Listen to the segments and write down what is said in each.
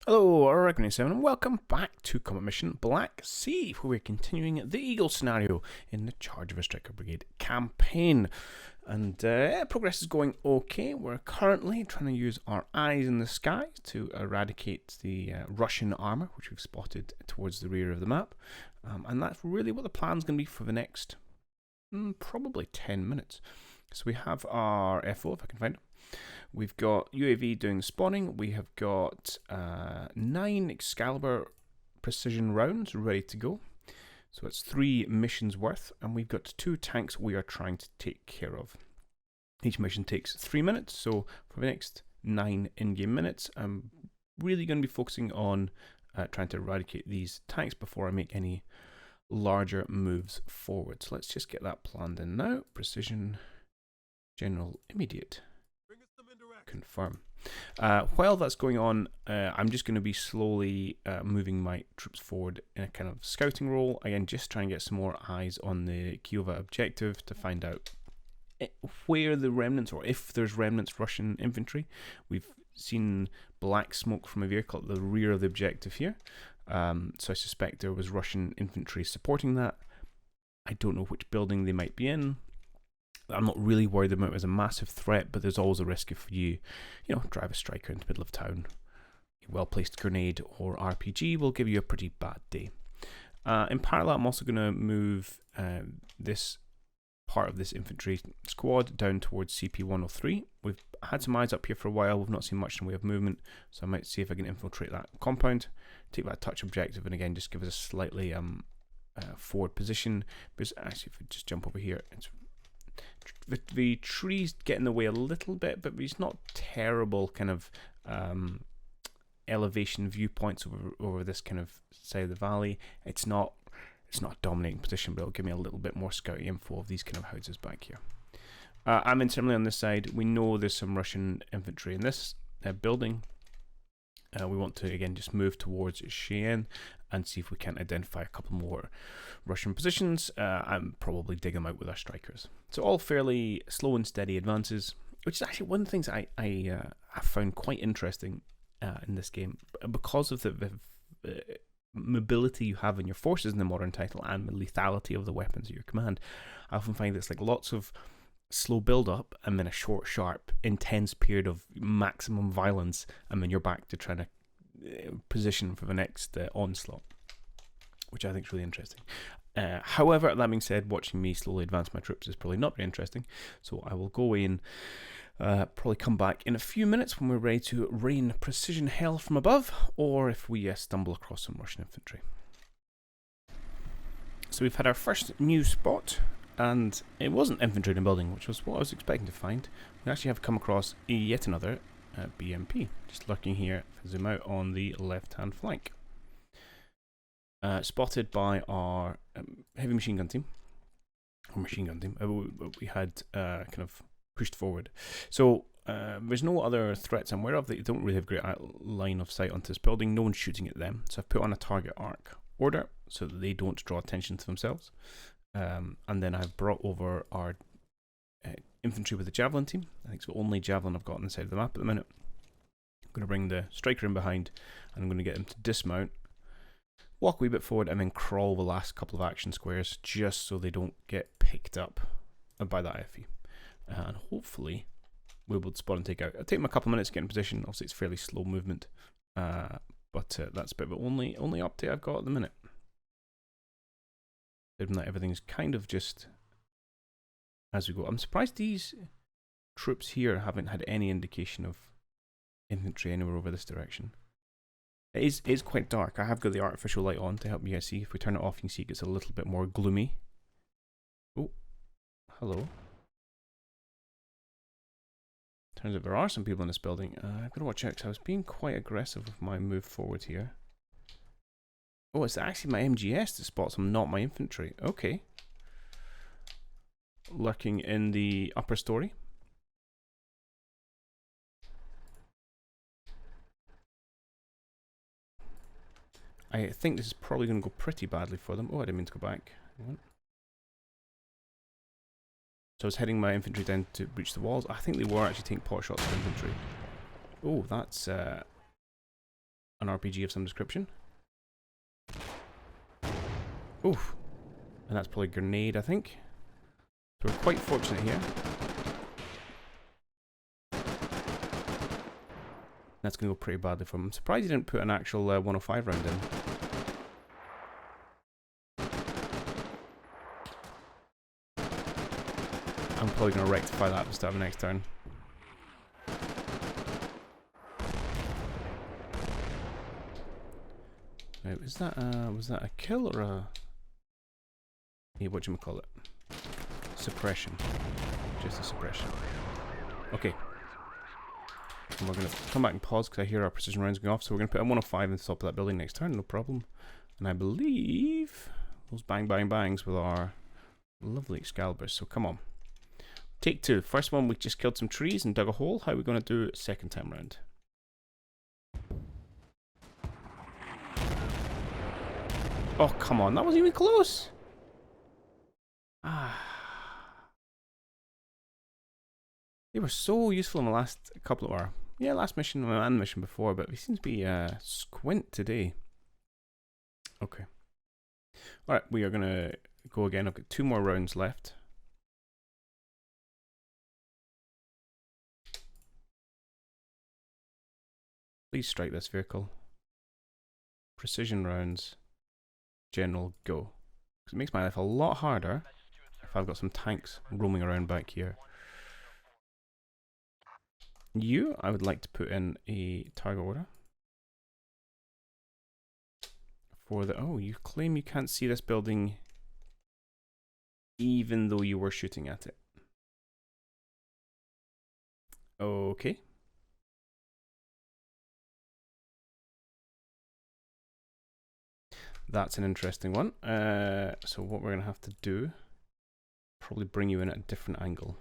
Hello, Reckoning 7, and welcome back to Combat Mission Black Sea, where we're continuing the Eagle scenario in the Charge of a Stryker Brigade campaign. And progress is going okay. We're currently trying to use our eyes in the sky to eradicate the Russian armour, which we've spotted towards the rear of the map. And that's really what the plan's going to be for the next probably 10 minutes. So we have our FO, if I can find it. We've got UAV doing spawning. We have got 9 Excalibur precision rounds ready to go. So it's 3 missions worth, and we've got 2 tanks we are trying to take care of. Each mission takes 3 minutes, so for the next 9 in-game minutes, I'm really going to be focusing on trying to eradicate these tanks before I make any larger moves forward. So let's just get that planned in now. Precision, general, immediate. Confirm. While that's going on, I'm just going to be slowly moving my troops forward in a kind of scouting role. Again, just trying to get some more eyes on the Kyiv objective to find out where the remnants, or if there's remnants Russian infantry. We've seen black smoke from a vehicle at the rear of the objective here. So I suspect there was Russian infantry supporting that. I don't know which building they might be in. I'm not really worried about it as a massive threat, but there's always a risk if you drive a Stryker into the middle of town. A well-placed grenade or RPG will give you a pretty bad day. In parallel, I'm also going to move this part of this infantry squad down towards CP-103. We've had some eyes up here for a while. We've not seen much in the way of movement, so I might see if I can infiltrate that compound, take that touch objective, and again, just give us a slightly forward position. Because actually, if we just jump over here, the trees get in the way a little bit, but it's not terrible kind of elevation viewpoints over this kind of side of the valley. It's not a dominating position, but it'll give me a little bit more scouting info of these kind of houses back here. I'm internally on this side. We know there's some Russian infantry in this building. We want to again just move towards Cheyenne and see if we can identify a couple more Russian positions and probably dig them out with our Strykers. So all fairly slow and steady advances, which is actually one of the things I found quite interesting in this game, because of the mobility you have in your forces in the modern title and the lethality of the weapons at your command. I often find it's like lots of slow build up and then a short, sharp, intense period of maximum violence, and then you're back to trying to position for the next onslaught, which I think is really interesting. However, that being said, watching me slowly advance my troops is probably not very interesting, so I will go away and probably come back in a few minutes when we're ready to rain precision hell from above, or if we stumble across some Russian infantry. So we've had our first new spot, and it wasn't infantry in a building, which was what I was expecting to find. We actually have come across yet another BMP, just lurking here, if I zoom out, on the left-hand flank. Spotted by our heavy machine gun team, or machine gun team. We had kind of pushed forward. So there's no other threats I'm aware of. They don't really have great line of sight onto this building. No one's shooting at them. So I've put on a target arc order so that they don't draw attention to themselves. And then I've brought over our infantry with the javelin team. I think it's the only javelin I've got on the side of the map at the minute. I'm going to bring the Stryker in behind, and I'm going to get them to dismount, walk a wee bit forward, and then crawl the last couple of action squares just so they don't get picked up by that IFE. And hopefully we'll be able to spot and take out. It'll take them a couple of minutes to get in position. Obviously, it's fairly slow movement, but that's a bit of the only update I've got at the minute. Given that everything's kind of just as we go. I'm surprised these troops here haven't had any indication of infantry anywhere over this direction. It is quite dark. I have got the artificial light on to help you guys see. If we turn it off, you can see it gets a little bit more gloomy. Oh, hello. Turns out there are some people in this building. I've got to watch out because I was being quite aggressive with my move forward here. Oh, it's actually my MGS that spots them, not my infantry. Okay. Lurking in the upper story. I think this is probably going to go pretty badly for them. Oh, I didn't mean to go back. So I was heading my infantry down to breach the walls. I think they were actually taking pot shots at infantry. Oh, that's an RPG of some description. Oof. And that's probably a grenade, I think. So we're quite fortunate here. That's going to go pretty badly for him. I'm surprised he didn't put an actual 105 round in. I'm probably going to rectify that at the start of the next turn. Now, was that a kill or a... Yeah, whatchamacallit? Suppression. Just a suppression. Okay. And we're going to come back and pause because I hear our precision rounds going off. So we're going to put a 105 in the top of that building next turn, no problem. And I believe those bang bang bangs with our lovely Excaliburs. So come on. Take two. First one, we just killed some trees and dug a hole. How are we going to do it second time round? Oh, come on. That wasn't even close. Ah. They were so useful in the last couple of our... Yeah, last mission and mission before, but we seem to be squint today. Okay. Alright, we are going to go again. I've got 2 more rounds left. Please strike this vehicle. Precision rounds. General, go. Because it makes my life a lot harder if I've got some tanks roaming around back here. You, I would like to put in a target order. For the... Oh, you claim you can't see this building even though you were shooting at it. Okay. That's an interesting one. So what we're going to have to do, probably bring you in at a different angle.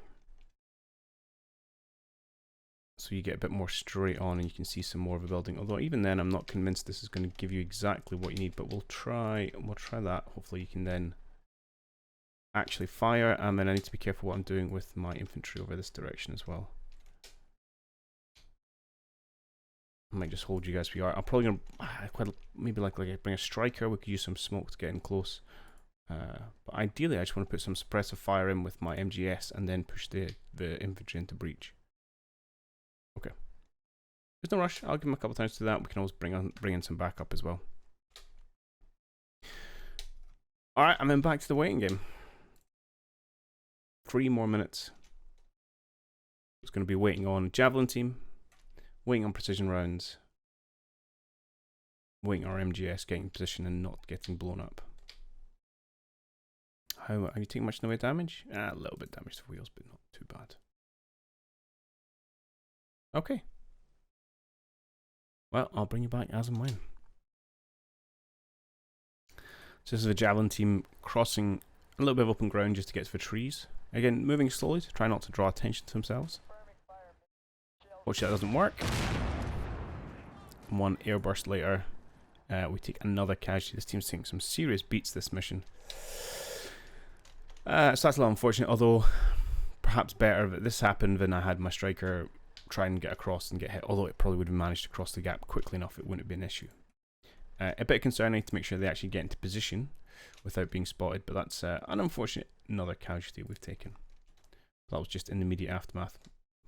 So you get a bit more straight on and you can see some more of a building. Although even then I'm not convinced this is going to give you exactly what you need, but we'll try that. Hopefully you can then actually fire, and then I need to be careful what I'm doing with my infantry over this direction as well. I might just hold you guys where you are. I'm probably going to maybe like bring a Stryker. We could use some smoke to get in close. But ideally I just want to put some suppressive fire in with my MGS and then push the infantry into breach. Okay. There's no rush. I'll give him a couple times to do that. We can always bring in some backup as well. Alright, I'm then back to the waiting game. 3 more minutes. It's going to be waiting on Javelin team, waiting on precision rounds, waiting on our MGS getting in position and not getting blown up. How are you taking much in the way of damage? A little bit damage to wheels, but not too bad. Okay. Well, I'll bring you back as and when. So this is the Javelin team crossing a little bit of open ground just to get to the trees. Again, moving slowly to try not to draw attention to themselves. Watch that doesn't work. 1 airburst later, we take another casualty. This team's taking some serious beats this mission. So that's a little unfortunate, although perhaps better that this happened than I had my Stryker try and get across and get hit, although it probably would have managed to cross the gap quickly enough, it wouldn't be an issue. A bit concerning to make sure they actually get into position without being spotted, but that's an unfortunate another casualty we've taken. That was just in the immediate aftermath.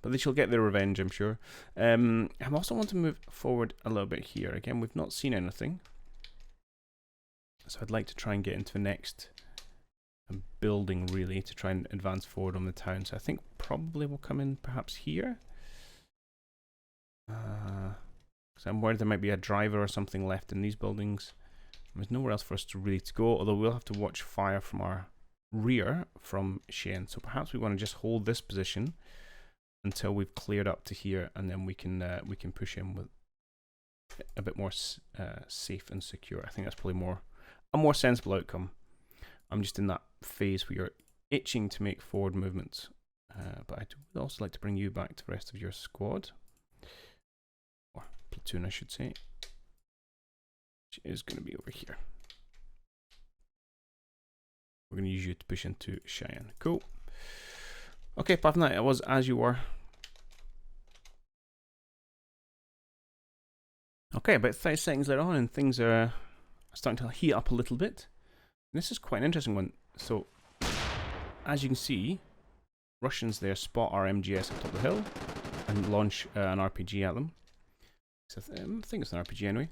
But they shall get their revenge, I'm sure. I also want to move forward a little bit here. Again, we've not seen anything. So I'd like to try and get into the next building, really, to try and advance forward on the town. So I think probably we'll come in perhaps here. So I'm worried there might be a driver or something left in these buildings. There's nowhere else for us to really go, although we'll have to watch fire from our rear from Cheyenne. So perhaps we want to just hold this position until we've cleared up to here, and then we can push in with a bit more safe and secure. I think that's probably a more sensible outcome. I'm just in that phase where you're itching to make forward movements, but I would also like to bring you back to the rest of your squad, or platoon I should say, which is going to be over here. We're going to use you to push into Cheyenne. Cool. Okay, apart from that, it was as you were. Okay, about 30 seconds later on, and things are starting to heat up a little bit. And this is quite an interesting one. So, as you can see, Russians there spot our MGS up top of the hill and launch an RPG at them. So I think it's an RPG anyway.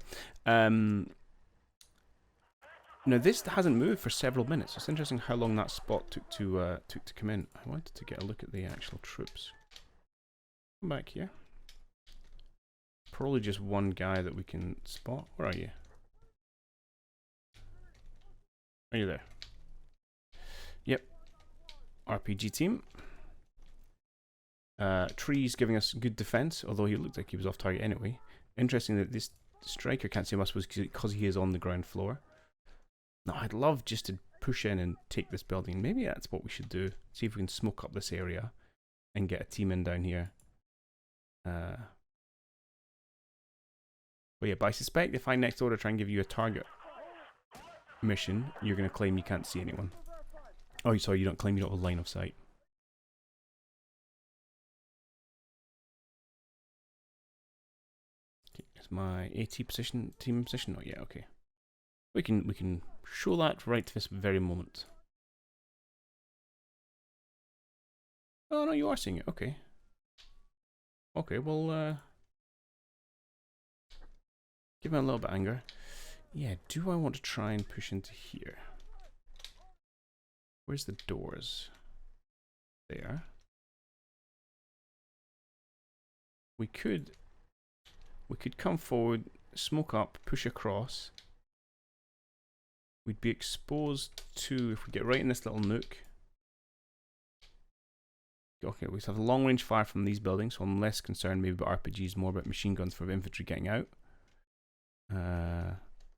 Now this hasn't moved for several minutes. It's interesting how long that spot took to come in. I wanted to get a look at the actual troops. Come back here. Probably just one guy that we can spot. Where are you? Are you there? Yep. RPG team. Trees giving us good defense, although he looked like he was off target anyway. Interesting that this Stryker can't see us was because he is on the ground floor. Now, I'd love just to push in and take this building. Maybe that's what we should do. See if we can smoke up this area and get a team in down here. But I suspect if I next order try and give you a target mission, you're going to claim you can't see anyone. Oh, sorry, you don't claim you don't have a line of sight. Okay, is my AT position, team position? Oh yeah, okay. We can show that right this very moment. Oh no, you are seeing it. Okay. Okay, well, give him a little bit of anger. Yeah, do I want to try and push into here? Where's the doors? There. We could come forward, smoke up, push across. We'd be exposed to, if we get right in this little nook. Okay, we have a long range fire from these buildings, so I'm less concerned maybe about RPGs, more about machine guns for infantry getting out.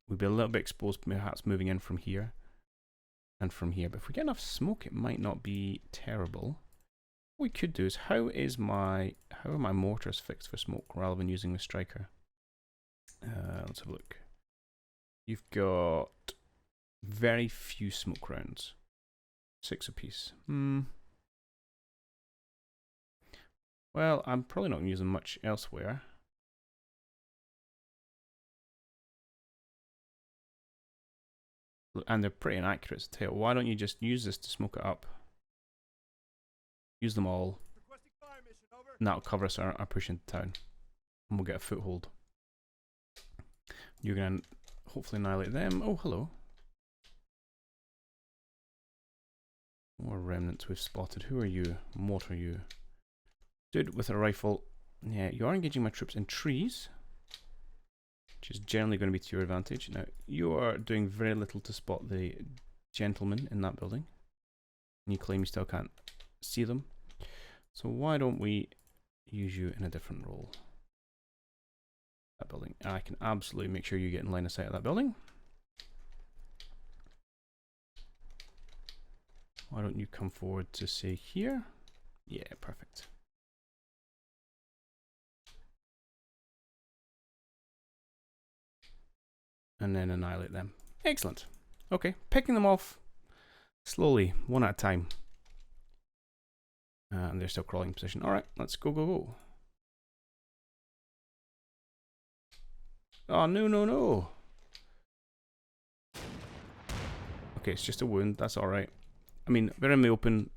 We'd be a little bit exposed, perhaps moving in from here and from here. But if we get enough smoke, it might not be terrible. What we could do is, how are my mortars fixed for smoke rather than using the Stryker? Let's have a look. You've got very few smoke rounds. 6 apiece. Well, I'm probably not going to use them much elsewhere. And they're pretty inaccurate to tell. Why don't you just use this to smoke it up? Use them all. And that'll cover us our push into town. And we'll get a foothold. You're going to hopefully annihilate them. Oh, hello. More remnants we've spotted. Who are you? What are you? Dude with a rifle. Yeah, you are engaging my troops in trees, which is generally going to be to your advantage. Now, you are doing very little to spot the gentlemen in that building. And you claim you still can't see them. So why don't we use you in a different role? That building. I can absolutely make sure you get in line of sight of that building. Why don't you come forward to say here? Yeah, perfect. And then annihilate them. Excellent. Okay, picking them off slowly, one at a time. And they're still crawling position. Alright, let's go, go, go. Oh, no, no, no. Okay, it's just a wound. That's alright. I mean, they're in the open,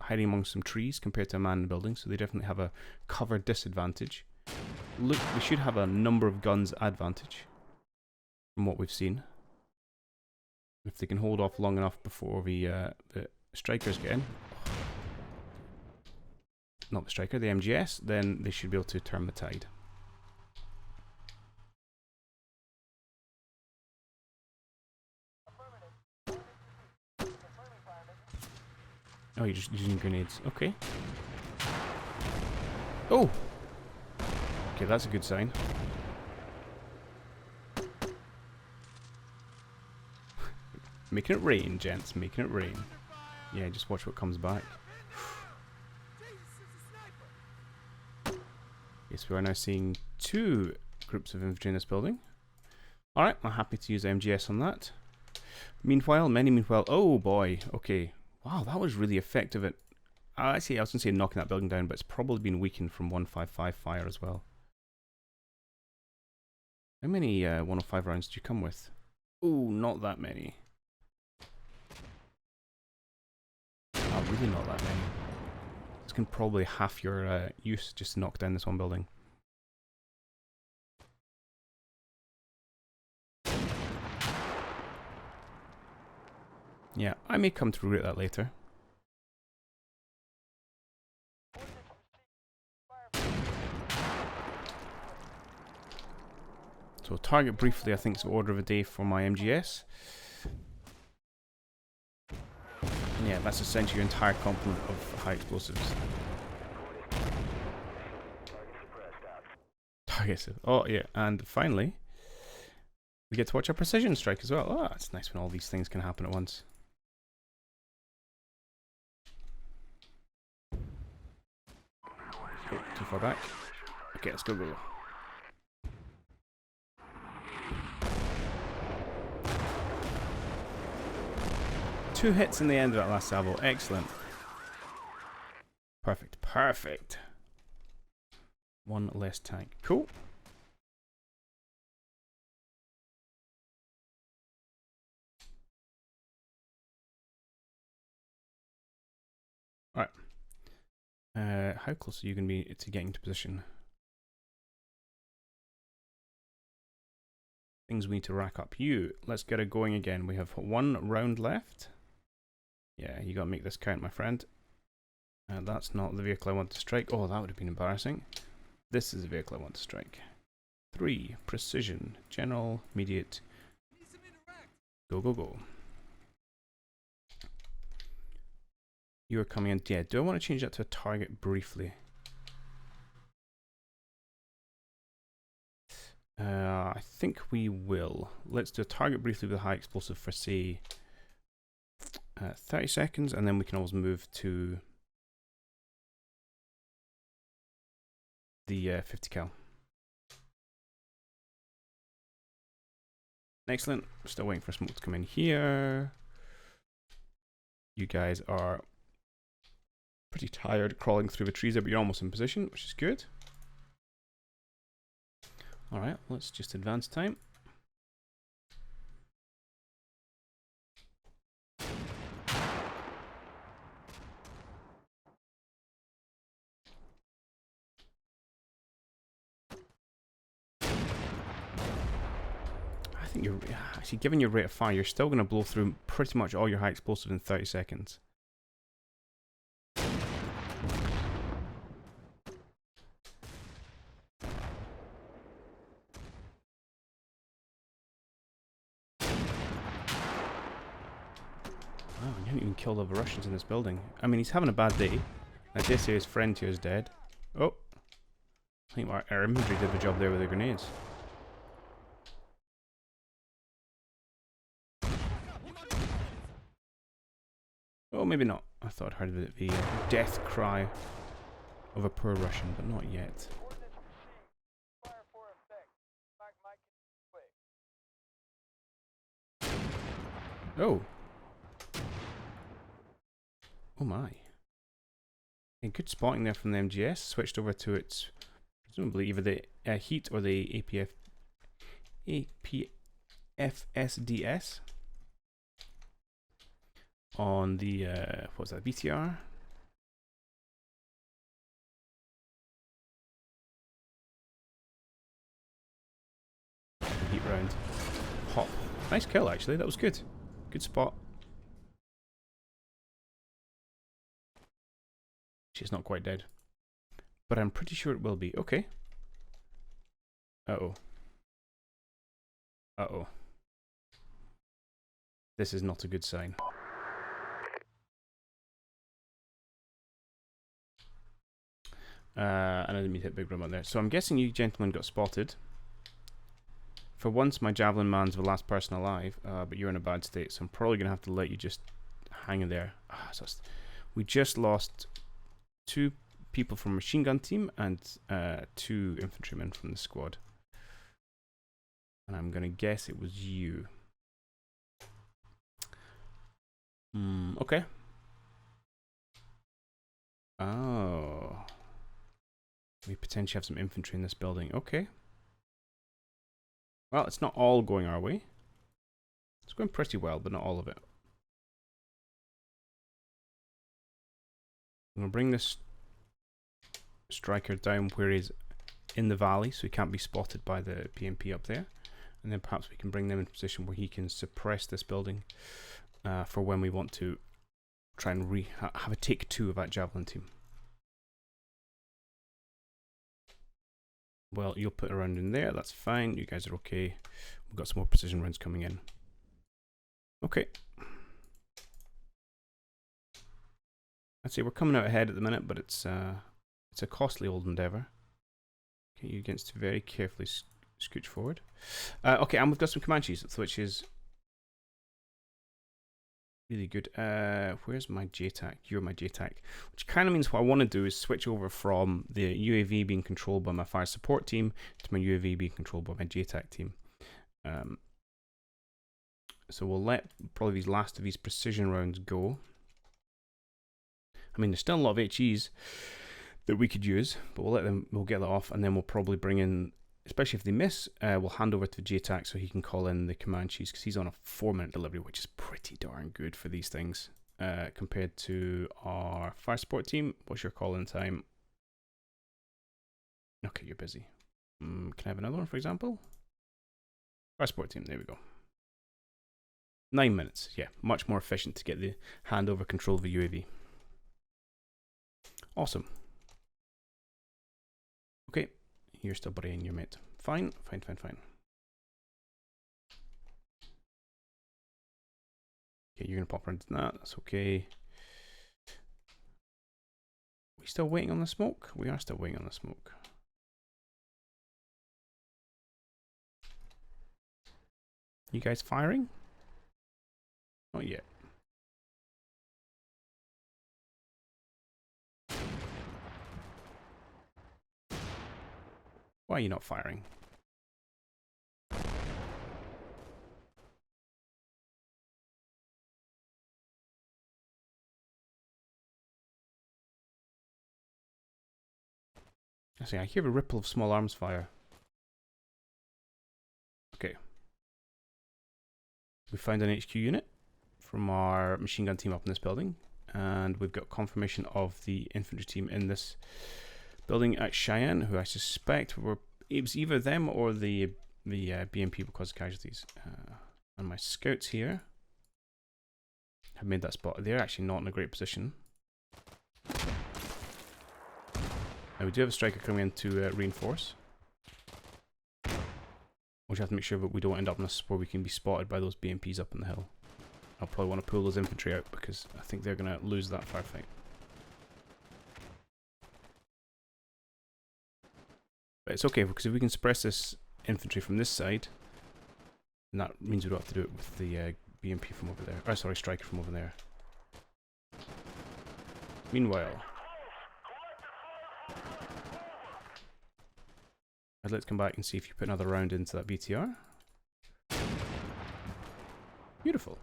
hiding among some trees compared to a man in the building, so they definitely have a cover disadvantage. Look, we should have a number of guns advantage from what we've seen. If they can hold off long enough before the Strikers get in. Not the Stryker, the MGS, then they should be able to turn the tide. Oh, you're just using grenades. Okay. Oh! Okay, that's a good sign. Making it rain, gents. Making it rain. Yeah, just watch what comes back. Yes, we are now seeing 2 groups of infantry in this building. Alright, I'm happy to use MGS on that. Meanwhile, oh boy, okay. Wow, that was really effective at... Actually, I was going to say knocking that building down, but it's probably been weakened from 155 fire as well. How many 105 rounds do you come with? Ooh, not that many. Oh, really not that many. This can probably half your use just to knock down this one building. Yeah, I may come to regret that later. So target briefly, I think, is the order of the day for my MGS. Yeah, that's essentially your entire complement of high explosives. Targets. Oh yeah, and finally, we get to watch our precision strike as well. Oh, it's nice when all these things can happen at once. Oh, too far back. Okay, let's go. 2 hits in the end of that last salvo. Excellent. Perfect. Perfect. 1 less tank. Cool. Alright. How close are you going to be to getting into position? Things we need to rack up. Let's get it going again. We have 1 round left. Yeah, you got to make this count, my friend. That's not the vehicle I want to strike. Oh, that would have been embarrassing. This is the vehicle I want to strike. 3, precision, general, immediate. Go, go, go. You are coming in. Yeah, do I want to change that to a target briefly? I think we will. Let's do a target briefly with a high explosive for, say, 30 seconds, and then we can always move to the 50 cal. Excellent. Still waiting for smoke to come in here. You guys are pretty tired crawling through the trees there, but you're almost in position, which is good. Alright, let's just advance time. I think you're actually, given your rate of fire, you're still going to blow through pretty much all your high explosives in 30 seconds. Wow, you haven't even killed all the Russians in this building. I mean, he's having a bad day. I dare say his friend here is dead. Oh, I think our infantry did the job there with the grenades. Oh, maybe not. I thought I heard the death cry of a poor Russian, but not yet. Oh. Oh my. Okay, good spotting there from the MGS. Switched over to its, presumably, either the heat or the APFSDS. On the, what's that, BTR? Heat round. Pop. Nice kill, actually. That was good. Good spot. She's not quite dead. But I'm pretty sure it will be. Okay. Uh-oh. Uh-oh. This is not a good sign. And I didn't mean to hit big robot there. So I'm guessing you gentlemen got spotted. For once, my javelin man's the last person alive, but you're in a bad state, so I'm probably going to have to let you just hang in there. We just lost 2 people from machine gun team and 2 infantrymen from the squad. And I'm going to guess it was you. Okay. Oh. We potentially have some infantry in this building. Okay. Well, it's not all going our way. It's going pretty well, but not all of it. I'm going to bring this Stryker down where he's in the valley, so he can't be spotted by the BMP up there. And then perhaps we can bring them in a position where he can suppress this building for when we want to try and have a take two of that javelin team. Well, you'll put a round in there, that's fine, you guys are okay. We've got some more precision rounds coming in. Okay. I'd say we're coming out ahead at the minute, but it's a costly old endeavour. Okay, you against to very carefully scooch forward. Okay, and we've got some Comanches, which is really good. Where's my JTAC? You're my JTAC. Which kind of means what I want to do is switch over from the UAV being controlled by my fire support team to my UAV being controlled by my JTAC team. So we'll let probably these last of these precision rounds go. I mean, there's still a lot of HEs that we could use, but we'll get that off, and then we'll probably bring in, especially if they miss, we'll hand over to JTAC so he can call in the Comanches, because he's on a 4-minute delivery, which is pretty darn good for these things, compared to our fire support team. What's your call-in time? Okay, you're busy. Can I have another one, for example? Fire support team, there we go. 9 minutes, yeah, much more efficient to get the handover control of the UAV. Awesome. Okay, you're still burying your mate. Fine, fine, fine, fine. Okay, you're gonna pop around to that, that's okay. We still waiting on the smoke? We are still waiting on the smoke. You guys firing? Not yet. Why are you not firing? I hear a ripple of small arms fire. Okay. We found an HQ unit from our machine gun team up in this building, and we've got confirmation of the infantry team in this building at Cheyenne, who I suspect it was either them or the BMP will cause casualties. And my scouts here have made that spot. They're actually not in a great position. Now we do have a Stryker coming in to reinforce. We have to make sure that we don't end up in a spot where we can be spotted by those BMPs up in the hill. I'll probably want to pull those infantry out because I think they're going to lose that firefight. But it's okay, because if we can suppress this infantry from this side, then that means we don't have to do it with the BMP from over there. Oh, sorry, Stryker from over there. Meanwhile, let's come back and see if you put another round into that BTR. Beautiful.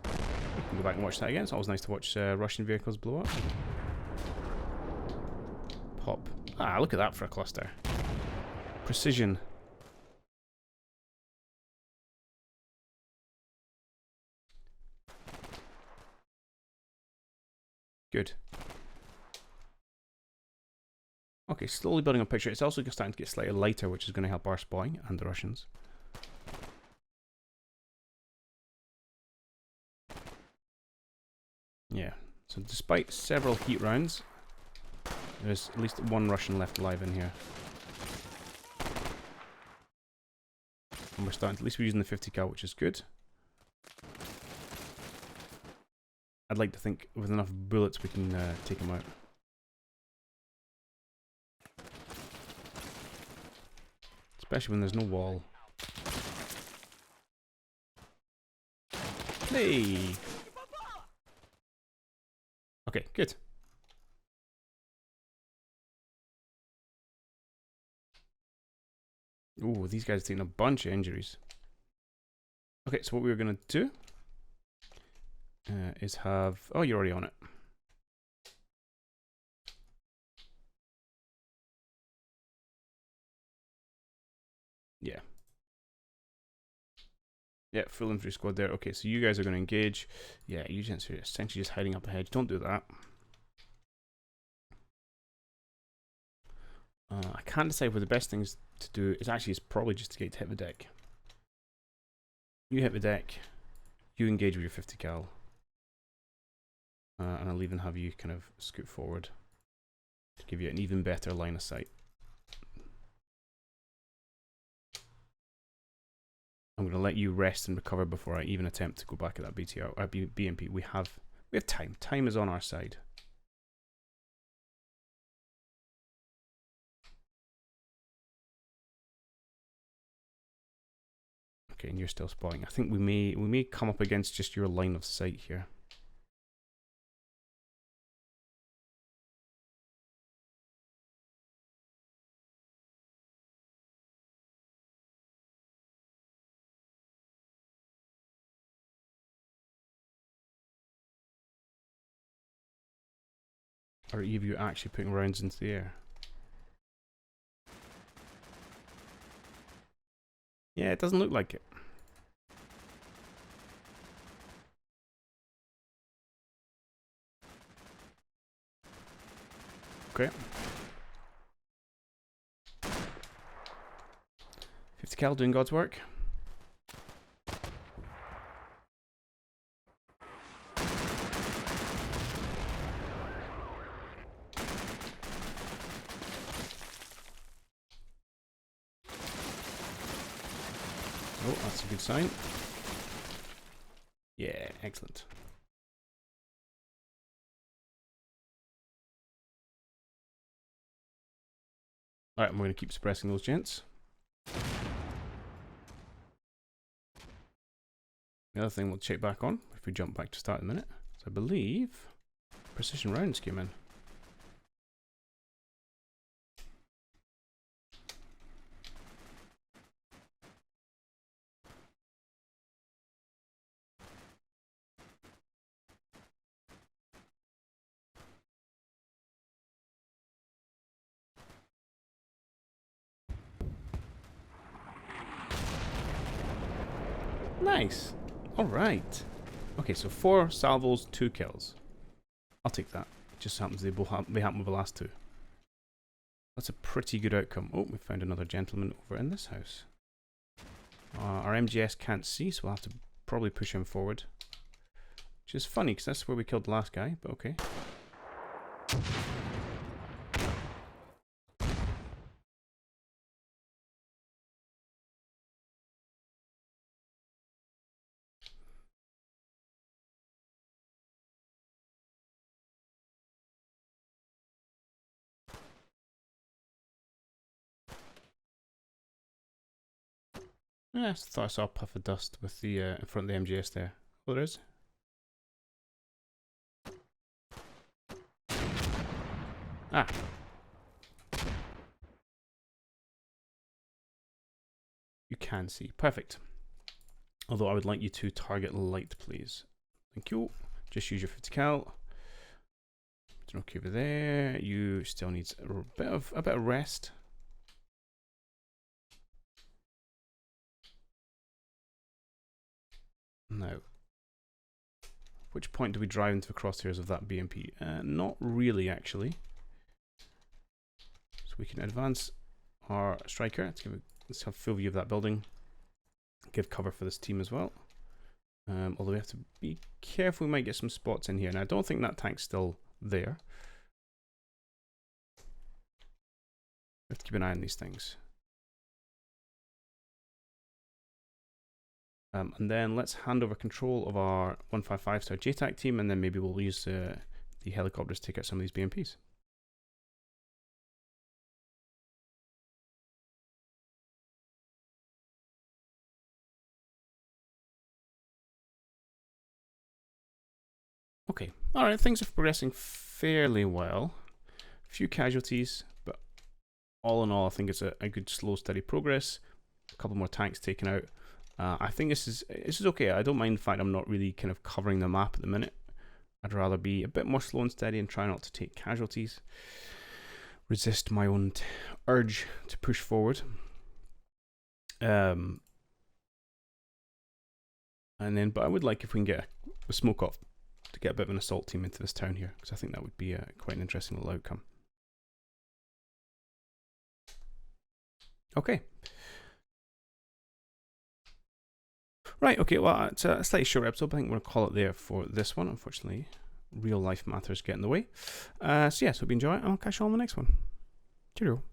We can go back and watch that again. It's always nice to watch Russian vehicles blow up. Pop. Ah, look at that for a cluster. Precision. Good. Okay, slowly building a picture. It's also starting to get slightly lighter, which is going to help our spying and the Russians. Yeah, so despite several heat rounds, there's at least one Russian left alive in here. And we're starting, at least we're using the 50 cal, which is good. I'd like to think with enough bullets we can take him out. Especially when there's no wall. Hey! Okay, good. Ooh, these guys are taking a bunch of injuries. Okay, so what we were going to do is have... Oh, you're already on it. Yeah. Yeah, full infantry squad there. Okay, so you guys are going to engage. Yeah, you gents are essentially just hiding up ahead. Don't do that. I can't decide what the best things to do is probably just to get to hit the deck. You hit the deck, you engage with your 50 cal, and I'll even have you kind of scoot forward to give you an even better line of sight. I'm going to let you rest and recover before I even attempt to go back at that BMP. We have time. Time is on our side. Okay, and you're still spotting. I think we may come up against just your line of sight here. Or are you actually putting rounds into the air? Yeah, it doesn't look like it. Okay. 50 cal doing God's work. Oh, that's a good sign. Yeah, excellent. Alright, I'm going to keep suppressing those gents. The other thing we'll check back on, if we jump back to start in a minute, so I believe precision rounds came in. Nice. Alright. Okay, so 4 salvos, 2 kills. I'll take that. It just happens they happen with the last 2. That's a pretty good outcome. Oh, we found another gentleman over in this house. Our MGS can't see, so we'll have to probably push him forward. Which is funny, because that's where we killed the last guy, but okay. Yeah, I thought I saw a puff of dust with the in front of the MGS there. Oh, there is. Ah. You can see. Perfect. Although I would like you to target light, please. Thank you. Just use your 50 cal. Okay over there. You still need a bit of rest. Now, which point do we drive into the crosshairs of that BMP? Not really, actually. So we can advance our Stryker. Let's have a full view of that building. Give cover for this team as well. Although we have to be careful, we might get some spots in here. And I don't think that tank's still there. We have to keep an eye on these things. And then let's hand over control of our 155-star JTAC team, and then maybe we'll use the helicopters to take out some of these BMPs. Okay, alright, things are progressing fairly well. A few casualties, but all in all, I think it's a good, slow, steady progress. A couple more tanks taken out. I think this is okay. I don't mind the fact I'm not really kind of covering the map at the minute. I'd rather be a bit more slow and steady and try not to take casualties. Resist my own urge to push forward. And then, but I would like if we can get a smoke off to get a bit of an assault team into this town here, because I think that would be quite an interesting little outcome. Okay. Right, okay, well, it's a slightly short episode, but I think we're going to call it there for this one. Unfortunately, real life matters get in the way. So, yes, hope you enjoy it, and I'll catch you on the next one. Cheerio.